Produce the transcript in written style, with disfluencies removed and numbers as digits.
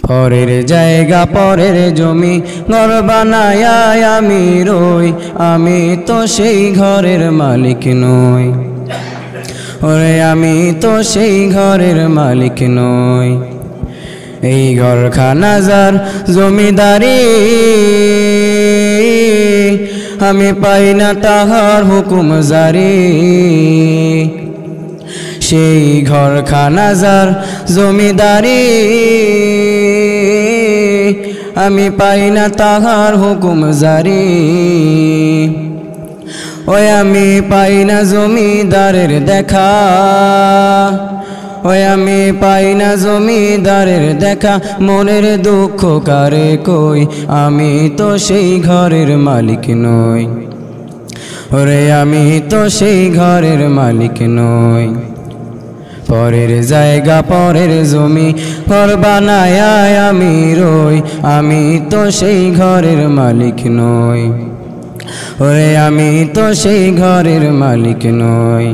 পরের জায়গা পরের জমি ঘর বানায় আমি রই, আমি তো সেই ঘরের মালিক নই। ওরে আমি তো সেই ঘরের মালিক নই। এই ঘরখানা যার জমিদারি, আমি পাই না তাহার হুকুম জারি। সেই ঘরখানা যার জমিদারি, আমি পাই না তাহার হুকুম জারি। ওই আমি পাই না জমিদারের দেখা, ওই আমি পাই না জমিদারের দেখা। মনের দুঃখ কারে কই, আমি তো সেই ঘরের মালিক নই। ওরে আমি তো সেই ঘরের মালিক নই। পরের জায়গা পরের জমি ঘর বানায় আমি রই, আমি তো সেই ঘরের মালিক নই। ওরে আমি তো সেই ঘরের মালিক নই।